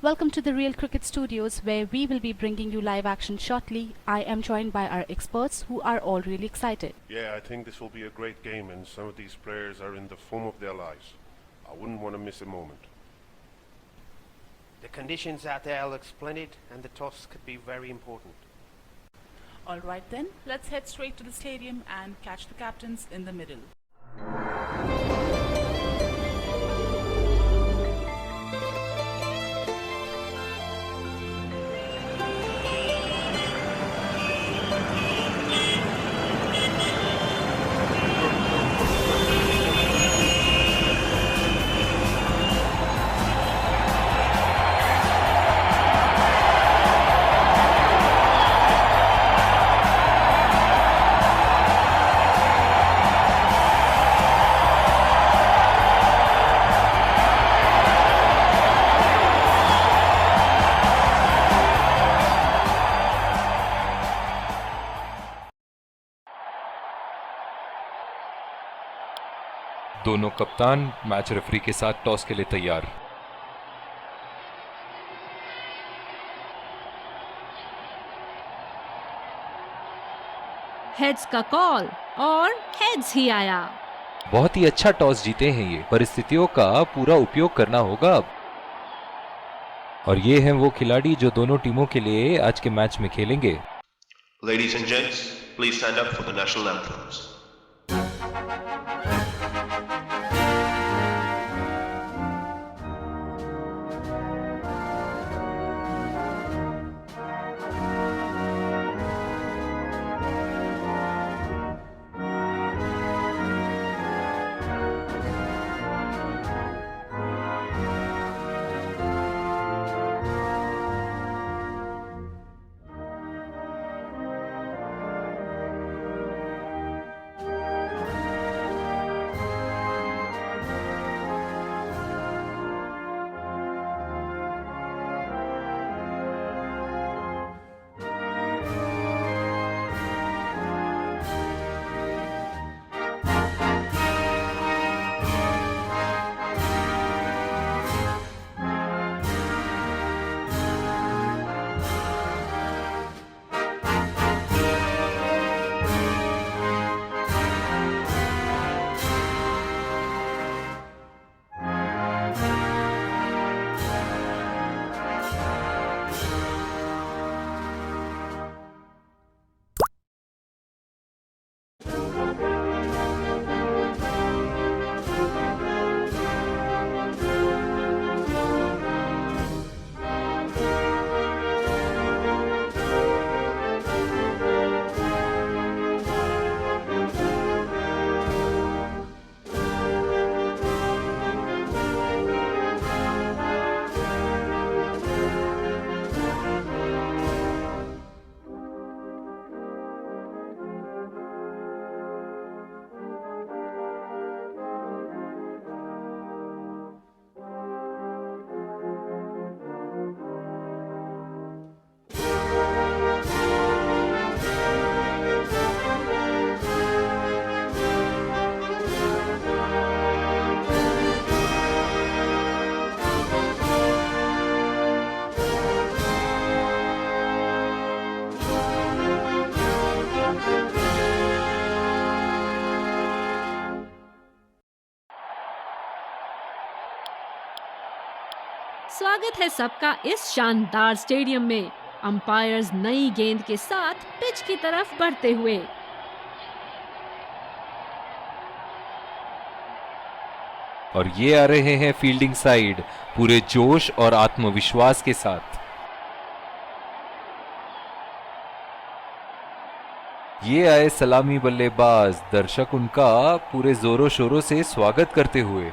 Welcome to the Real Cricket Studios, where we will be bringing you live action shortly. I am joined by our experts who are all really excited. Yeah, I think this will be a great game, and some of these players are in the form of their lives. I wouldn't want to miss a moment. The conditions out there look splendid, and the toss could be very important. Alright then, let's head straight to the stadium and catch the captains in the middle. दोनों कप्तान match referee के साथ toss के लिए तैयार। Heads का call और heads ही आया। बहुत ही अच्छा टॉस जीते हैं ये। परिस्थितियों का पूरा उपयोग करना होगा अब। और ये हैं वो खिलाड़ी जो दोनों टीमों के लिए आज के मैच में खेलेंगे। Ladies and gents, please stand up for the national anthems. स्वागत है सबका इस शानदार स्टेडियम में। अंपायर्स नई गेंद के साथ पिच की तरफ बढ़ते हुए। और ये आ रहे हैं फील्डिंग साइड पूरे जोश और आत्मविश्वास के साथ। ये आए सलामी बल्लेबाज, दर्शक उनका पूरे जोरों शोरों से स्वागत करते हुए।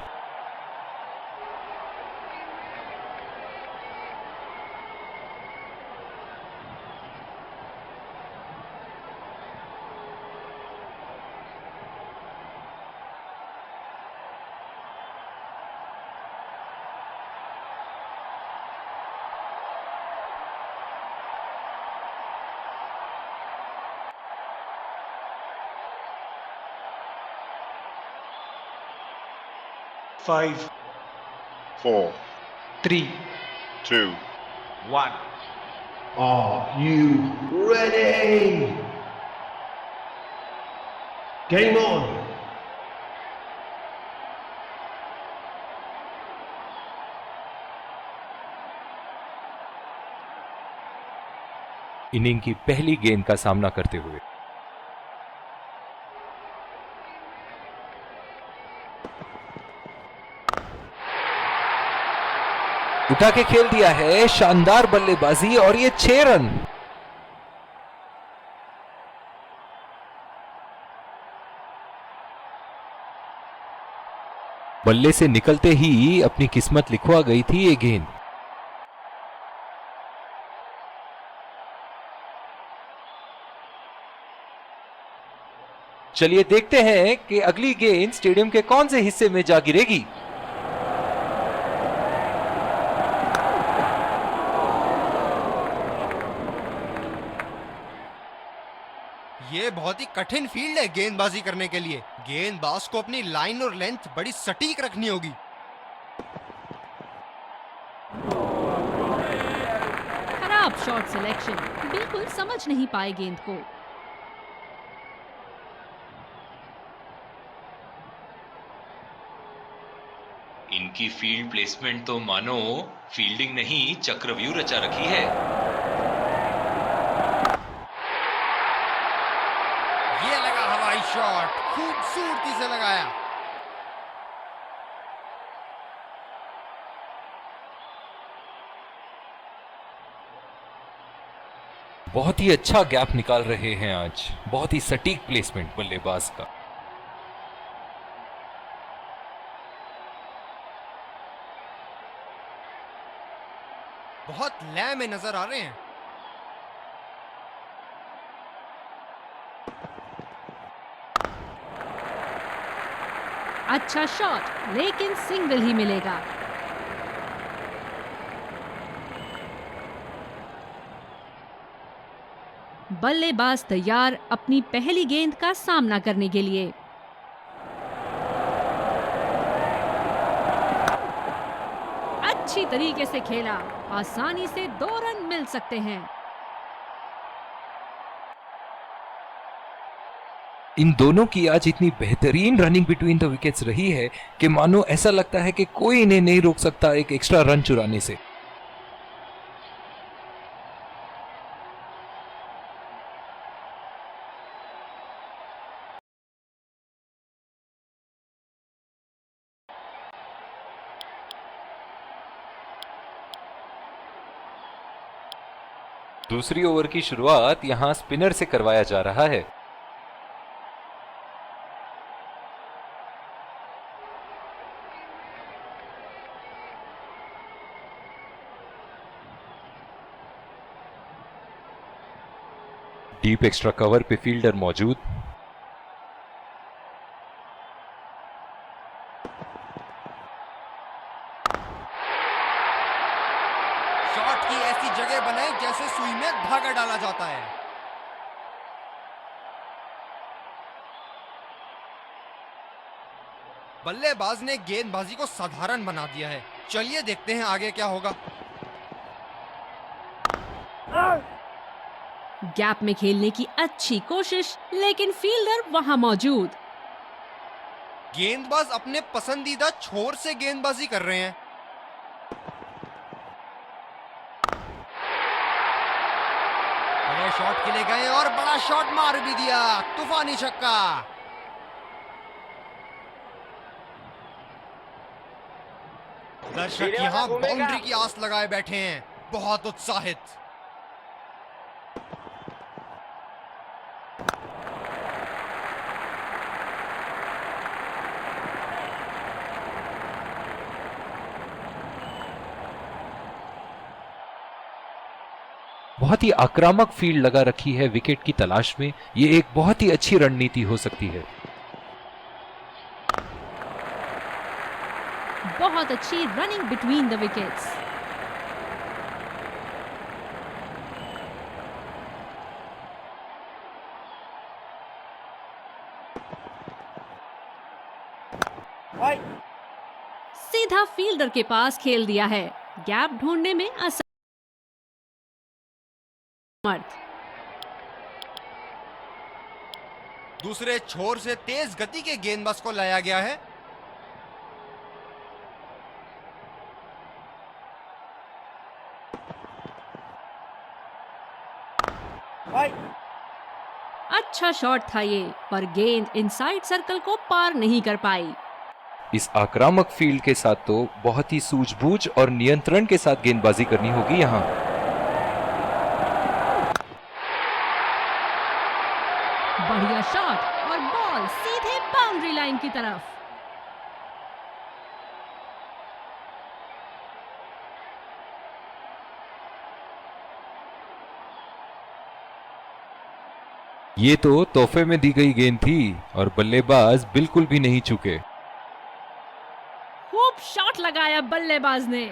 5, 4, 3, 2, 1. Are you ready? Game on! Inning की पहली गेंद का सामना करते हुए उठा के खेल दिया है, शानदार बल्लेबाजी और ये 6 रन। बल्ले से निकलते ही अपनी किस्मत लिखवा गई थी ये गेंद। चलिए देखते हैं कि अगली गेंद स्टेडियम के कौन से हिस्से में जा गिरेगी। ये बहुत ही कठिन फील्ड है गेंदबाजी करने के लिए। गेंदबाज को अपनी लाइन और लेंथ बड़ी सटीक रखनी होगी। खराब शॉट सिलेक्शन, बिल्कुल समझ नहीं पाए गेंद को। इनकी फील्ड प्लेसमेंट तो मानो फील्डिंग नहीं चक्रव्यूह रचा रखी है। ये लगा हवाई शॉट, खूबसूरती से लगाया। बहुत ही अच्छा गैप निकाल रहे हैं आज, बहुत ही सटीक प्लेसमेंट बल्लेबाज का। बहुत लय में नजर आ रहे हैं। अच्छा शॉट, लेकिन सिंगल ही मिलेगा। बल्लेबाज तैयार अपनी पहली गेंद का सामना करने के लिए। अच्छी तरीके से खेला, आसानी से 2 रन मिल सकते हैं। इन दोनों की आज इतनी बेहतरीन रनिंग बिटवीन द विकेट्स रही है कि मानो ऐसा लगता है कि कोई इन्हें नहीं रोक सकता एक एक्स्ट्रा रन चुराने से। दूसरी ओवर की शुरुआत यहां स्पिनर से करवाया जा रहा है। डीप एक्स्ट्रा कवर पे फील्डर मौजूद। शॉट की ऐसी जगह बनाई जैसे सुई में धागा डाला जाता है। बल्लेबाज ने गेंदबाजी को साधारण बना दिया है। चलिए देखते हैं आगे क्या होगा। गैप में खेलने की अच्छी कोशिश, लेकिन फील्डर वहां मौजूद। गेंदबाज अपने पसंदीदा छोर से गेंदबाजी कर रहे हैं। बड़े शॉट के लिए गए और बड़ा शॉट मार भी दिया, तूफानी छक्का। दर्शक यहां बाउंड्री की आस लगाए बैठे हैं, बहुत उत्साहित। बहुत ही आक्रामक फील्ड लगा रखी है विकेट की तलाश में। ये एक बहुत ही अच्छी रणनीति हो सकती है। बहुत अच्छी रनिंग बिटवीन द विकेट्स। सीधा फील्डर के पास खेल दिया है। गैप ढूंढने में असमर्थ। दूसरे छोर से तेज गति के गेंदबाज को लाया गया है। अच्छा शॉट था ये, पर गेंद इनसाइड सर्कल को पार नहीं कर पाई। इस आक्रामक फील्ड के साथ तो बहुत ही सूझबूझ और नियंत्रण के साथ गेंदबाजी करनी होगी यहाँ। बढ़िया शॉट और बॉल सीधे बाउंड्री लाइन की तरफ। ये तो तोहफे में दी गई गेंद थी और बल्लेबाज बिल्कुल भी नहीं चूके। खूब शॉट लगाया बल्लेबाज ने।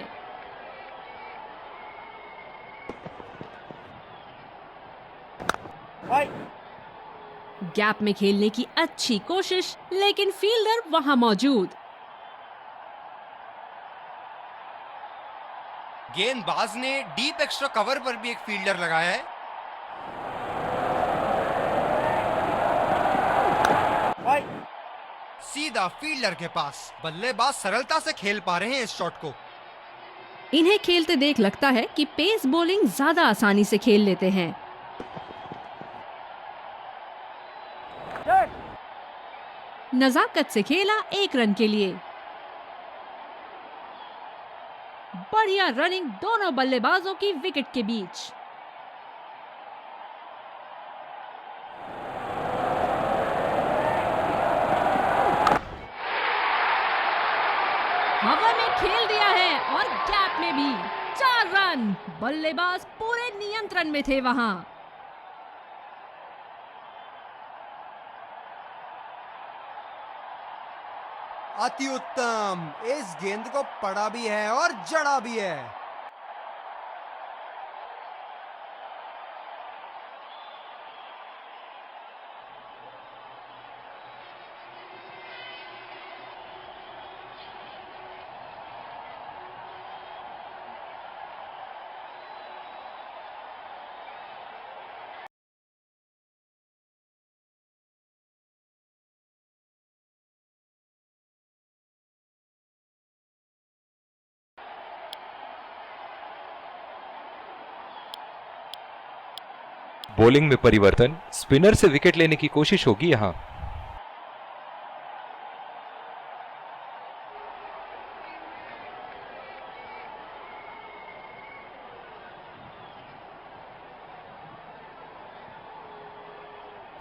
गैप में खेलने की अच्छी कोशिश, लेकिन फील्डर वहां मौजूद। गेंदबाज ने डीप एक्स्ट्रा कवर पर भी एक फील्डर लगाया है। सीधा फील्डर के पास। बल्लेबाज सरलता से खेल पा रहे हैं इस शॉट को। इन्हें खेलते देख लगता है कि पेस बॉलिंग ज्यादा आसानी से खेल लेते हैं। नजाकत से खेला 1 रन के लिए। बढ़िया रनिंग दोनों बल्लेबाजों की विकेट के बीच। हवा में खेल दिया है और गैप में भी 4 रन। बल्लेबाज पूरे नियंत्रण में थे वहां। अति उत्तम। इस गेंद को पड़ा भी है और जड़ा भी है। बॉलिंग में परिवर्तन, स्पिनर से विकेट लेने की कोशिश होगी यहां।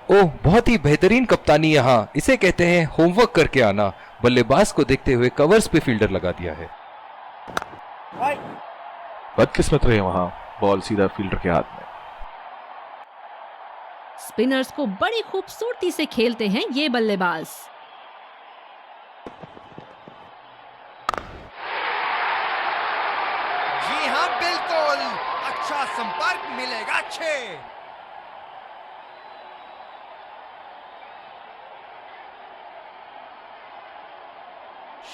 ओह, बहुत ही बेहतरीन कप्तानी यहां। इसे कहते हैं होमवर्क करके आना। बल्लेबाज को देखते हुए कवर्स पे फील्डर लगा दिया है। बदकिस्मत रहे वहां, बॉल सीधा फील्डर के हाथ में। स्पिनर्स को बड़ी खूबसूरती से खेलते हैं ये बल्लेबाज। जी हां, बिल्कुल। अच्छा संपर्क मिलेगा 6।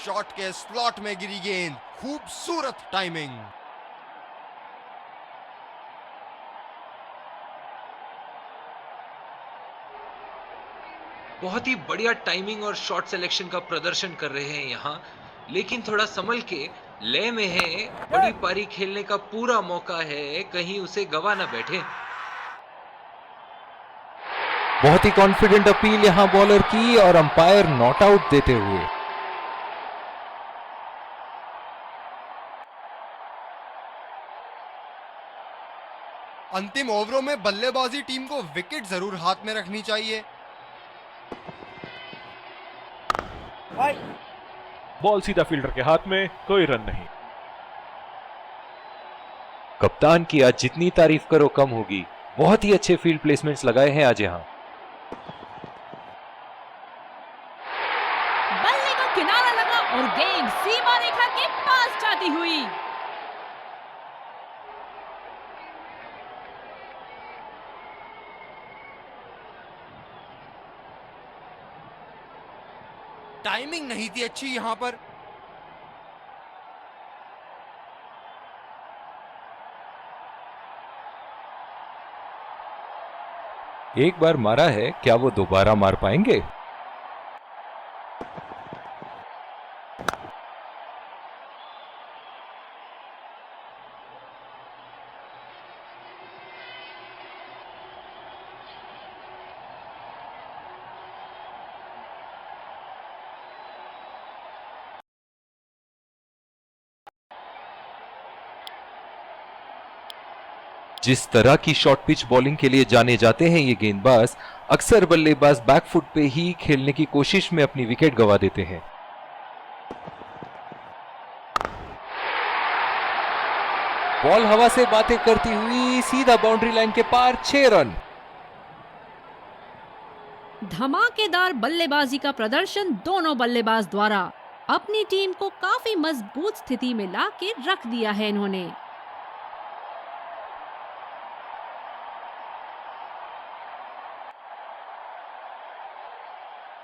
शॉट के स्लॉट में गिरी गेंद। खूबसूरत टाइमिंग। बहुत ही बढ़िया टाइमिंग और शॉट सिलेक्शन का प्रदर्शन कर रहे हैं यहाँ, लेकिन थोड़ा संभल के। लय में है, बड़ी पारी खेलने का पूरा मौका है, कहीं उसे गवा ना बैठे। बहुत ही कॉन्फिडेंट अपील यहाँ बॉलर की और अंपायर नॉट आउट देते हुए। अंतिम ओवरों में बल्लेबाजी टीम को विकेट जरूर हाथ में रखनी चाहिए। बॉल सीधा फील्डर के हाथ में, कोई रन नहीं। कप्तान की आज जितनी तारीफ करो कम होगी। बहुत ही अच्छे फील्ड प्लेसमेंट्स लगाए हैं आज यहाँ। बल्ले को किनारा लगा और गेंद सीमा रेखा के पास जाती हुई। टाइमिंग नहीं थी अच्छी यहां पर। एक बार मारा है, क्या वो दोबारा मार पाएंगे? जिस तरह की शॉर्ट पिच बॉलिंग के लिए जाने जाते हैं ये गेंदबाज, अक्सर बल्लेबाज बैकफुट पे ही खेलने की कोशिश में अपनी विकेट गंवा देते हैं। बॉल हवा से बातें करती हुई सीधा बाउंड्री लाइन के पार, 6 रन। धमाकेदार बल्लेबाजी का प्रदर्शन दोनों बल्लेबाज द्वारा अपनी टीम को काफी मजबूत स्थिति में लाके रख दिया है इन्होंने।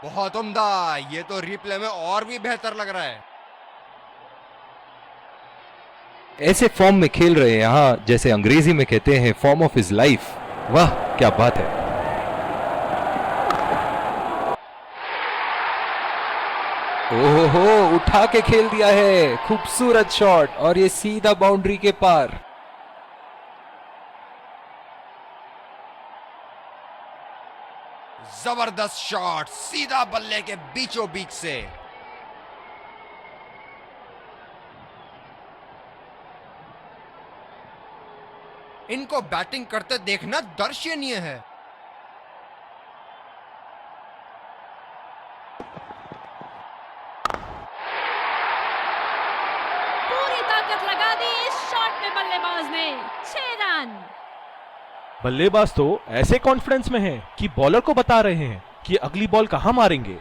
बहुत उम्दा, ये तो रिप्ले में और भी बेहतर लग रहा है। ऐसे फॉर्म में खेल रहे हैं यहां, जैसे अंग्रेजी में कहते हैं फॉर्म ऑफ हिज लाइफ। वाह क्या बात है। ओहो, उठा के खेल दिया है, खूबसूरत शॉट, और ये सीधा बाउंड्री के पार। जबरदस्त शॉट, सीधा बल्ले के बीचों बीच से। इनको बैटिंग करते देखना दर्शनीय है। पूरी ताकत लगा दी इस शॉट में बल्लेबाज ने। 6 रन। बल्लेबाज तो ऐसे कॉन्फिडेंस में हैं कि बॉलर को बता रहे हैं कि अगली बॉल कहां मारेंगे।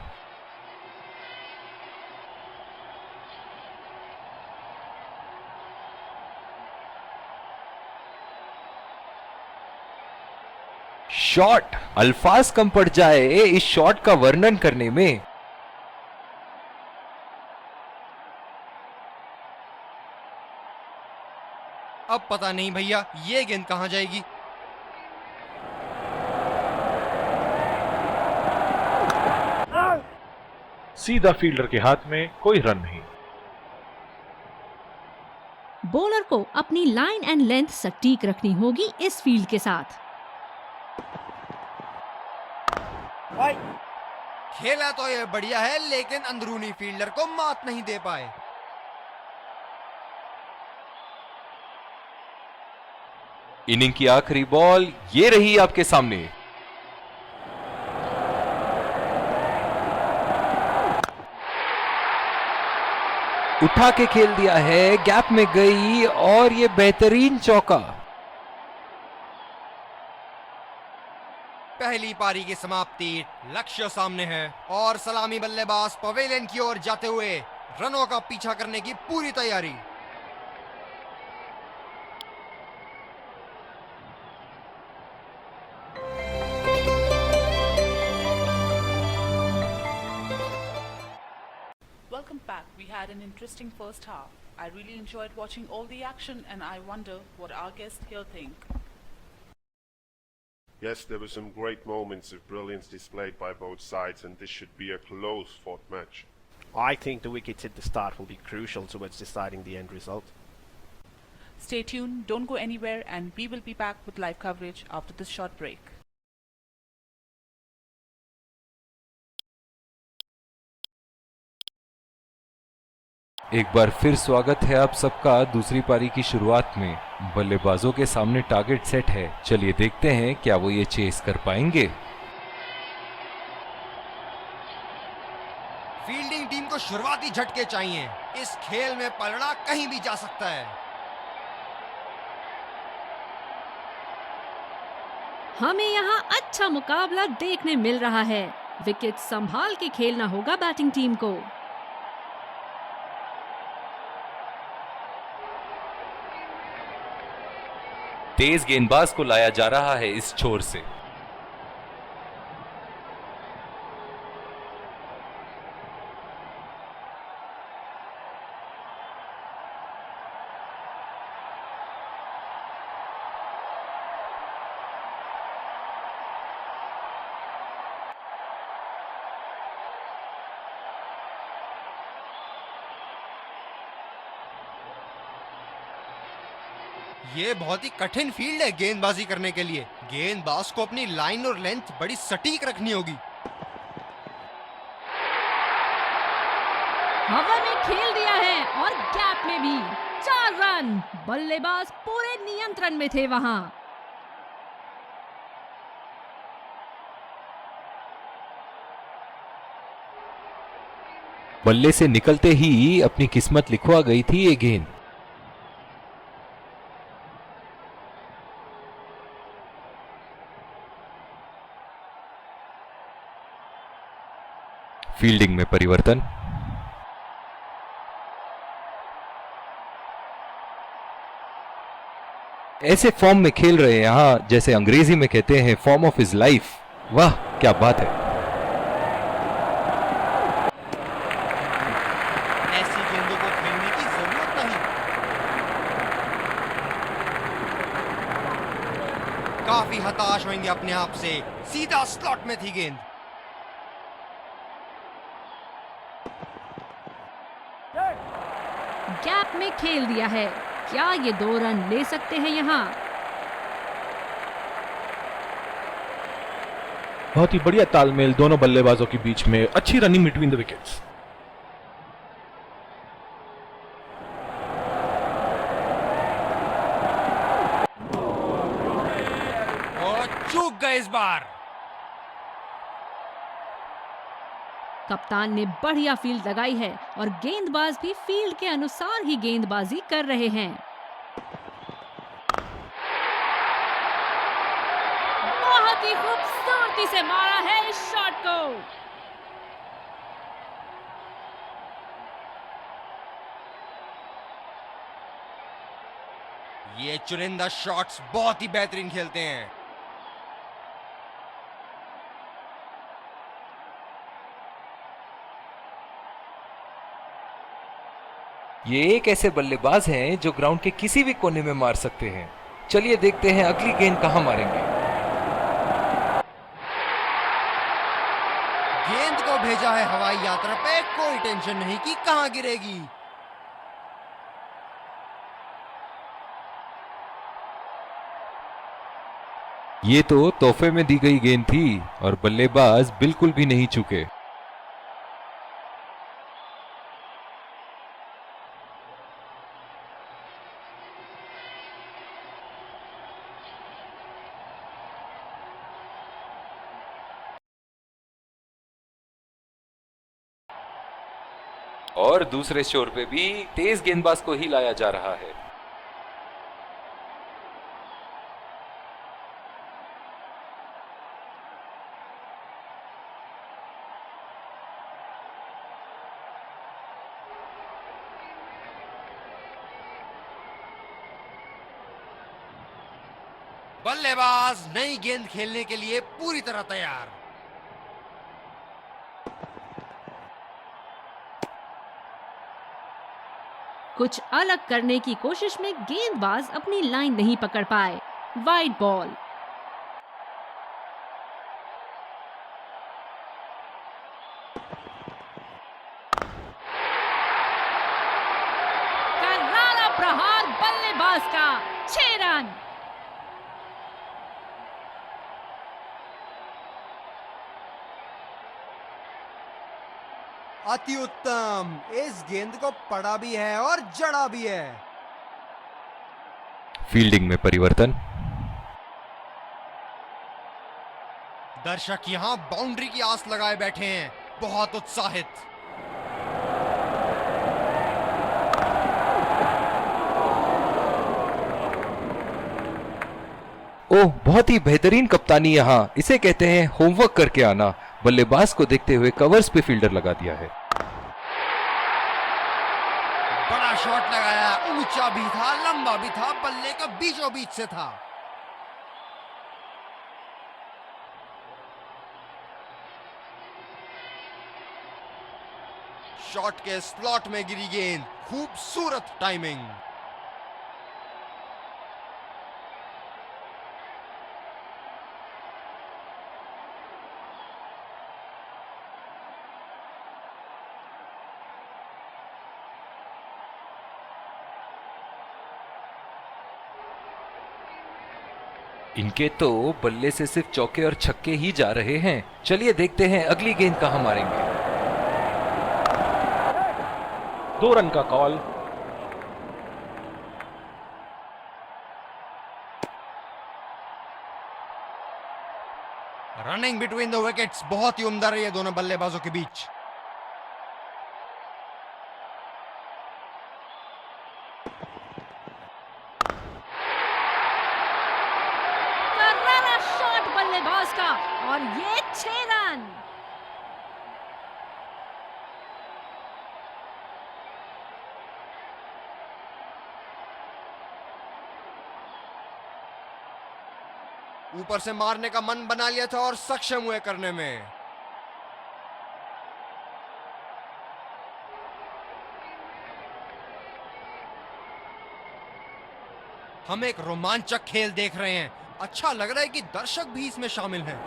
शॉट, अल्फाज कम पड़ जाए इस शॉट का वर्णन करने में। अब पता नहीं भैया ये गेंद कहां जाएगी। सीधा फील्डर के हाथ में, कोई रन नहीं। बॉलर को अपनी लाइन एंड लेंथ सटीक रखनी होगी इस फील्ड के साथ। खेला तो ये बढ़िया है, लेकिन अंदरूनी फील्डर को मात नहीं दे पाए। इनिंग की आखिरी बॉल ये रही आपके सामने। उठा के खेल दिया है, गैप में गई, और ये बेहतरीन चौका। पहली पारी की समाप्ति, लक्ष्य सामने है और सलामी बल्लेबाज पवेलियन की ओर जाते हुए रनों का पीछा करने की पूरी तैयारी। Welcome back. We had an interesting first half. I really enjoyed watching all the action and I wonder what our guests here think. Yes, there were some great moments of brilliance displayed by both sides, and this should be a close fought match. I think the wickets at the start will be crucial towards deciding the end result. Stay tuned, don't go anywhere, and we will be back with live coverage after this short break. एक बार फिर स्वागत है आप सबका दूसरी पारी की शुरुआत में। बल्लेबाजों के सामने टारगेट सेट है, चलिए देखते हैं क्या वो ये चेस कर पाएंगे। फील्डिंग टीम को शुरुआती झटके चाहिए, इस खेल में पलड़ा कहीं भी जा सकता है। हमें यहाँ अच्छा मुकाबला देखने मिल रहा है। विकेट संभाल के खेलना होगा बैटिंग टीम को। तेज गेंदबाज को लाया जा रहा है इस छोर से। ये बहुत ही कठिन फील्ड है गेंदबाजी करने के लिए। गेंदबाज को अपनी लाइन और लेंथ बड़ी सटीक रखनी होगी। हवा में खेल दिया है और गैप में भी 4 रन। बल्लेबाज पूरे नियंत्रण में थे वहां। बल्ले से निकलते ही अपनी किस्मत लिखवा गई थी ये गेंद। फील्डिंग में परिवर्तन। ऐसे फॉर्म में खेल रहे हैं यहां, जैसे अंग्रेजी में कहते हैं फॉर्म ऑफ हिज लाइफ। वाह क्या बात है। ऐसी गेंदों को खेलने की जरूरत नहीं। काफी हताश होंगे अपने आप से। सीधा स्लॉट में थी गेंद। गैप में खेल दिया है। क्या ये 2 रन ले सकते हैं यहाँ? बहुत ही बढ़िया तालमेल दोनों बल्लेबाजों के बीच में। अच्छी रनिंग बिटवीन द विकेट्स। और चूक गए इस बार। कप्तान ने बढ़िया फील्ड लगाई है और गेंदबाज भी फील्ड के अनुसार ही गेंदबाजी कर रहे हैं। बहुत ही खूबसूरती से मारा है इस शॉट को। ये चुनिंदा शॉट्स बहुत ही बेहतरीन खेलते हैं। ये एक ऐसे बल्लेबाज हैं जो ग्राउंड के किसी भी कोने में मार सकते हैं। चलिए देखते हैं अगली गेंद कहां मारेंगे। गेंद को भेजा है हवाई यात्रा पे। कोई टेंशन नहीं कि कहां गिरेगी। ये तो तोहफे में दी गई गेंद थी और बल्लेबाज बिल्कुल भी नहीं चूके। और दूसरे छोर पे भी तेज गेंदबाज को ही लाया जा रहा है। बल्लेबाज नई गेंद खेलने के लिए पूरी तरह तैयार। कुछ अलग करने की कोशिश में गेंदबाज अपनी लाइन नहीं पकड़ पाए। Wide ball. करारा प्रहार बल्लेबाज का। 6 रन। अति उत्तम। इस गेंद को पड़ा भी है और जड़ा भी है। फील्डिंग में परिवर्तन। दर्शक यहां बाउंड्री की आस लगाए बैठे हैं, बहुत उत्साहित। ओह बहुत ही बेहतरीन कप्तानी यहाँ। इसे कहते हैं होमवर्क करके आना। बल्लेबाज को देखते हुए कवर्स पे फील्डर लगा दिया है। बड़ा शॉट लगाया। ऊंचा भी था, लंबा भी था, बल्ले का बीचों बीच से था। शॉट के स्लॉट में गिरी गेंद। खूबसूरत टाइमिंग। इनके तो बल्ले से सिर्फ चौके और छक्के ही जा रहे हैं। चलिए देखते हैं अगली गेंद कहां मारेंगे। 2 रन का call. Running between the wickets बहुत ही उम्दा रही है दोनों बल्लेबाजों के बीच। करारा शॉट बल्लेबाज का और ये 6 रन। ऊपर से मारने का मन बना लिया था और सक्षम हुए करने में। हम एक रोमांचक खेल देख रहे हैं। अच्छा लग रहा है कि दर्शक भी इसमें शामिल हैं।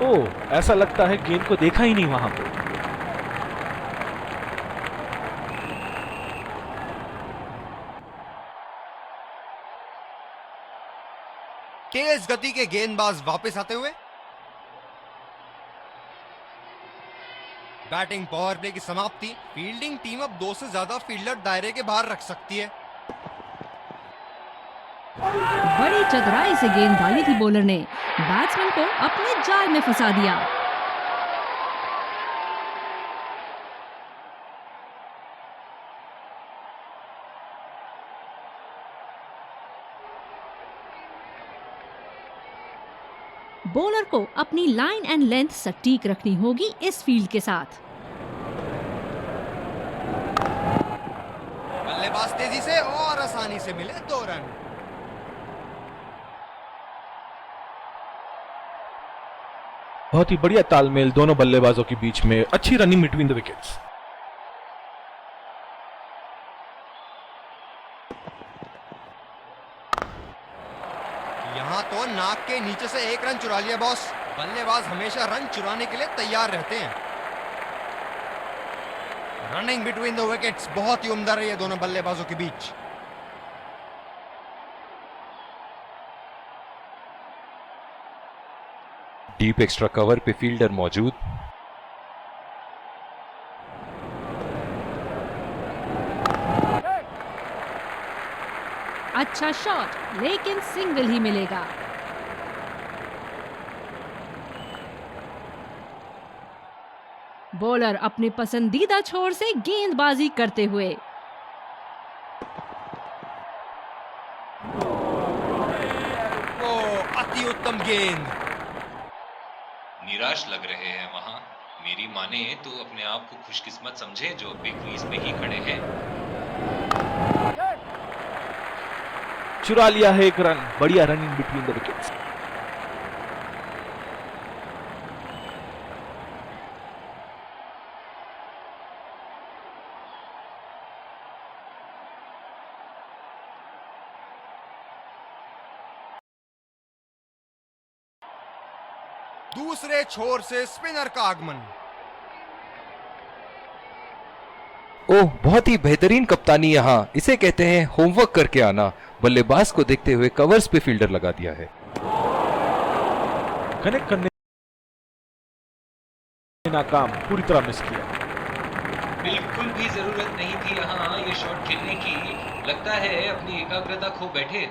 ओह, ऐसा लगता है गेंद को देखा ही नहीं वहां पे। तेज गति के गेंदबाज वापस आते हुए। बैटिंग पावर प्ले की समाप्ति। फील्डिंग टीम अब 2 से ज्यादा फील्डर दायरे के बाहर रख सकती है। बड़ी चतुराई से गेंद डाली थी बॉलर ने, बैट्समैन को अपने जाल में फंसा दिया। बॉलर को अपनी लाइन एंड लेंथ सटीक रखनी होगी इस फील्ड के साथ। बल्लेबाज तेजी से और आसानी से मिले 2 रन। बहुत ही बढ़िया तालमेल दोनों बल्लेबाजों के बीच में। अच्छी रनिंग बिटवीन द विकेट्स। यहां तो नाक के नीचे से 1 रन चुरा लिया बॉस। बल्लेबाज हमेशा रन चुराने के लिए तैयार रहते हैं। रनिंग बिटवीन द विकेट्स बहुत ही उम्दा रही है दोनों बल्लेबाजों के बीच। डीप एक्स्ट्रा कवर पे फील्डर मौजूद। अच्छा शॉट, लेकिन सिंगल ही मिलेगा। बॉलर अपने पसंदीदा छोर से गेंदबाजी करते हुए। ओ, अति उत्तम गेंद। निराश लग रहे हैं वहां। मेरी माने तो अपने आप को खुशकिस्मत समझे जो अभी क्रीज पे ही खड़े हैं। चुरा लिया है 1 रन। बढ़िया रनिंग बिटवीन द विकेट्स। दूसरे छोर से स्पिनर का आगमन। ओह, बहुत ही बेहतरीन कप्तानी यहाँ। इसे कहते हैं होमवर्क करके आना। बल्लेबाज को देखते हुए कवर्स पे फील्डर लगा दिया है। कनेक्ट करने नाकाम, पूरी तरह मिस किया। बिल्कुल भी जरूरत नहीं थी यहाँ ये शॉट खेलने की। लगता है अपनी एकाग्रता खो बैठे।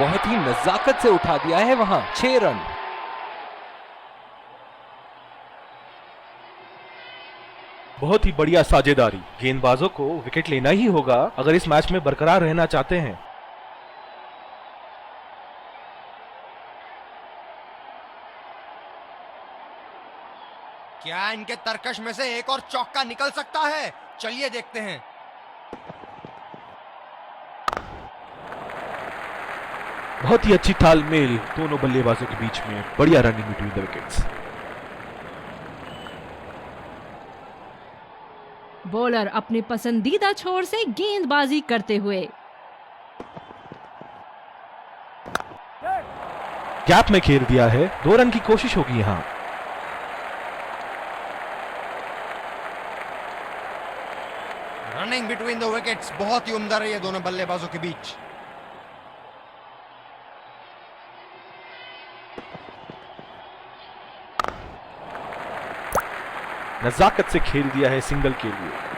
बहुत ही नजाकत से उठा दिया है वहां। 6 रन। बहुत ही बढ़िया साझेदारी। गेंदबाजों को विकेट लेना ही होगा अगर इस मैच में बरकरार रहना चाहते हैं। क्या इनके तरकश में से एक और चौका निकल सकता है? चलिए देखते हैं। बहुत ही अच्छी तालमेल दोनों बल्लेबाजों के बीच में। बढ़िया running between the wickets. Bowler अपने पसंदीदा छोर से गेंदबाजी करते हुए। गैप में घेर दिया है। 2 रन की कोशिश होगी यहां। रनिंग बिटवीन द विकेट्स बहुत ही उम्दा रही है दोनों बल्लेबाजों के बीच। नजाकत से खेल दिया है सिंगल के लिए।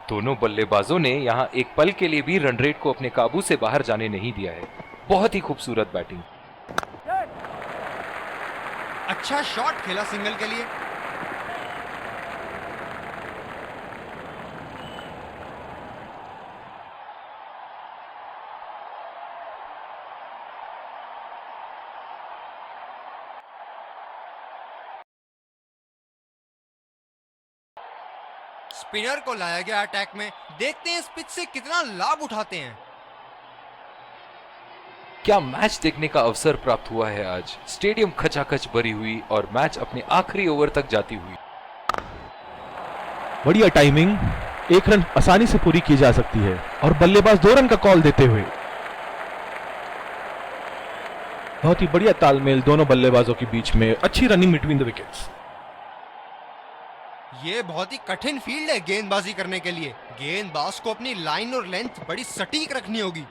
दोनों बल्लेबाजों ने यहां एक पल के लिए भी रन रेट को अपने काबू से बाहर जाने नहीं दिया है। बहुत ही खूबसूरत बैटिंग। अच्छा शॉट खेला सिंगल के लिए। स्पिनर को लाया गया अटैक में, देखते हैं इस पिच से कितना लाभ उठाते हैं। क्या मैच देखने का अवसर प्राप्त हुआ है आज। स्टेडियम खचाखच भरी हुई और मैच अपने आखिरी ओवर तक जाती हुई। बढ़िया टाइमिंग, एक रन आसानी से पूरी की जा सकती है और बल्लेबाज 2 रन का कॉल देते हुए। बहुत ही बढ़िया तालमेल दोनों बल्लेबाजों के बीच में, अच्छी रनिंग बिटवीन द विकेट्स। ये बहुत ही कठिन फील्ड है गेंदबाजी करने के लिए। गेंदबाज को अपनी लाइन और लेंथ बड़ी सटीक रखनी होगी।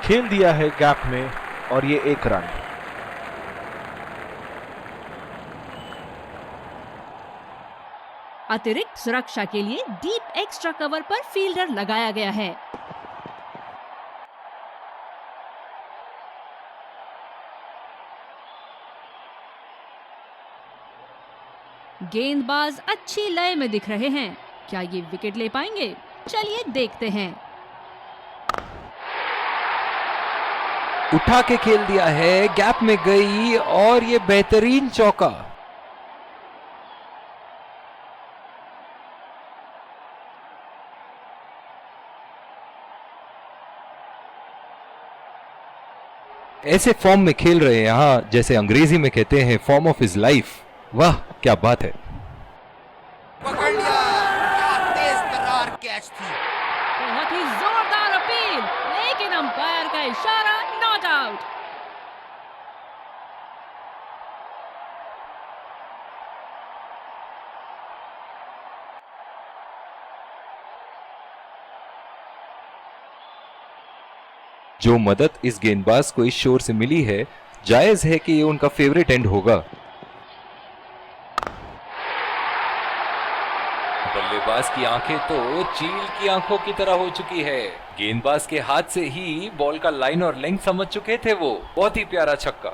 खेल दिया है गैप में और ये 1 रन। अतिरिक्त सुरक्षा के लिए डीप एक्स्ट्रा कवर पर फील्डर लगाया गया है। गेंदबाज अच्छी लय में दिख रहे हैं। क्या ये विकेट ले पाएंगे? चलिए देखते हैं। उठा के खेल दिया है, गैप में गई और ये बेहतरीन चौका। ऐसे फॉर्म में खेल रहे हैं यहां, जैसे अंग्रेजी में कहते हैं फॉर्म ऑफ हिज लाइफ। वाह क्या बात है। पकड़ लिया, क्या तेज तर्रार कैच थी। बहुत ही जोरदार अपील, लेकिन अंपायर का इशारा नॉट आउट। जो मदद इस गेंदबाज को इस शोर से मिली है, जायज है कि ये उनका फेवरेट एंड होगा। बल्लेबाज की आंखें तो चील की आंखों की तरह हो चुकी है। गेंदबाज के हाथ से ही बॉल का लाइन और लेंथ समझ चुके थे वो। बहुत ही प्यारा छक्का।